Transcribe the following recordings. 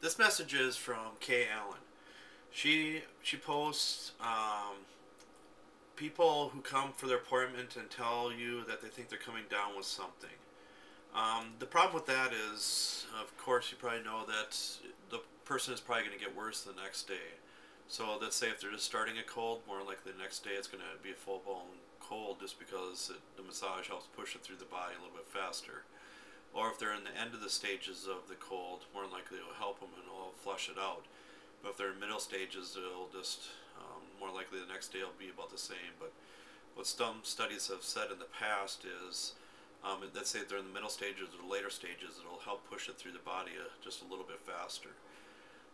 This message is from Kay Allen. She posts people who come for their appointment and tell you that they think they're coming down with something. The problem with that is, of course, you probably know that the person is probably going to get worse the next day. So let's say if they're just starting a cold, more likely the next day it's going to be a full-blown cold just because the massage helps push it through the body a little bit faster. Or if they're in the end of the stages of the cold, more likely it will help them and it will flush it out. But if they're in middle stages, it'll just, more likely the next day will be about the same. But what some studies have said in the past is, let's say if they're in the middle stages or the later stages, it'll help push it through the body just a little bit faster.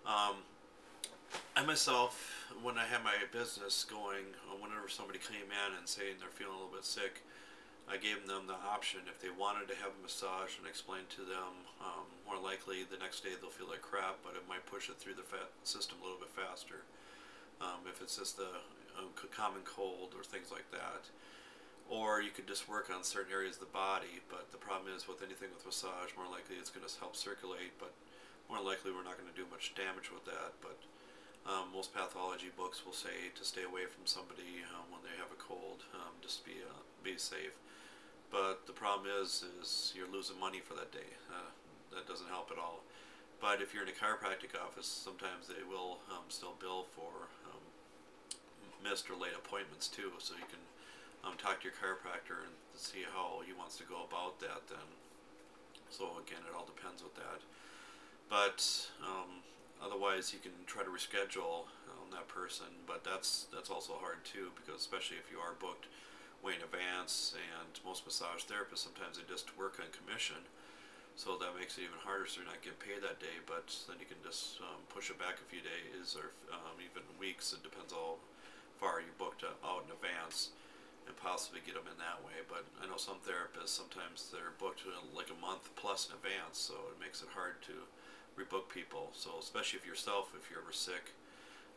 I myself, when I had my business going, whenever somebody came in and saying they're feeling a little bit sick, I gave them the option if they wanted to have a massage and explain to them, more likely the next day they'll feel like crap, but it might push it through the system a little bit faster. If it's just a common cold or things like that. Or you could just work on certain areas of the body, but the problem is with anything with massage, more likely it's going to help circulate, but more likely we're not going to do much damage with that. But most pathology books will say to stay away from somebody when they have a cold, just be safe. But the problem is you're losing money for that day. That doesn't help at all. But if you're in a chiropractic office, sometimes they will still bill for missed or late appointments too, so you can talk to your chiropractor and see how he wants to go about that then. So again, it all depends with that. But otherwise, you can try to reschedule that person, but that's also hard too, because especially if you are booked way in advance, and most massage therapists sometimes they just work on commission, so that makes it even harder, so you're not getting paid that day. But then you can just push it back a few days or even weeks. It depends how far you booked out in advance, and possibly get them in that way. But I know some therapists, sometimes they're booked like a month plus in advance, so it makes it hard to rebook people. So especially if if you're ever sick,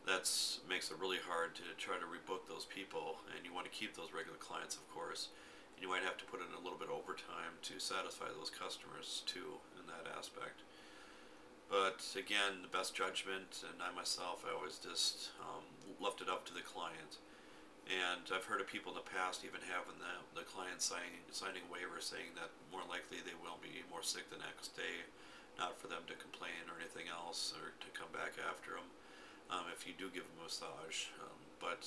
that makes it really hard to try to rebook those people, and you want to keep those regular clients, of course, and you might have to put in a little bit of overtime to satisfy those customers too in that aspect. But again, the best judgment, and I myself, I always just left it up to the client. And I've heard of people in the past even having the client signing waivers saying that more likely they will be more sick the next day, not for them to complain or anything else or to come back after them if you do give them a massage. But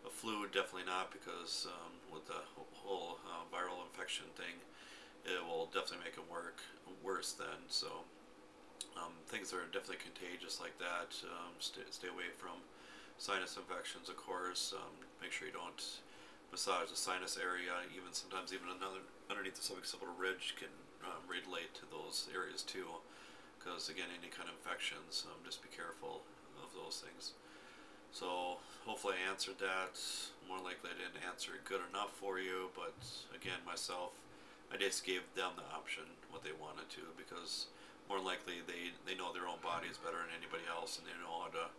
a flu, definitely not, because with the whole viral infection thing, it will definitely make it worse then. So things that are definitely contagious like that, stay away from. Sinus infections, of course. Make sure you don't massage the sinus area. Sometimes even underneath the suboccipital ridge can relate to those areas too. Because again, any kind of infections, just be careful of those things. So hopefully I answered that. More likely I didn't answer it good enough for you, but again, myself, I just gave them the option what they wanted to, because more likely they know their own bodies better than anybody else, and they know how to,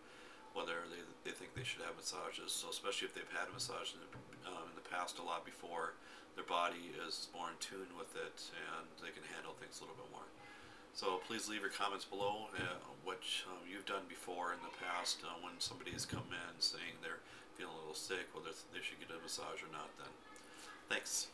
whether they think they should have massages. So especially if they've had a massage in the past a lot before, their body is more in tune with it and they can handle things a little bit more. So please leave your comments below what you've done before in the past when somebody has come in saying they're feeling a little sick, whether they should get a massage or not then. Thanks.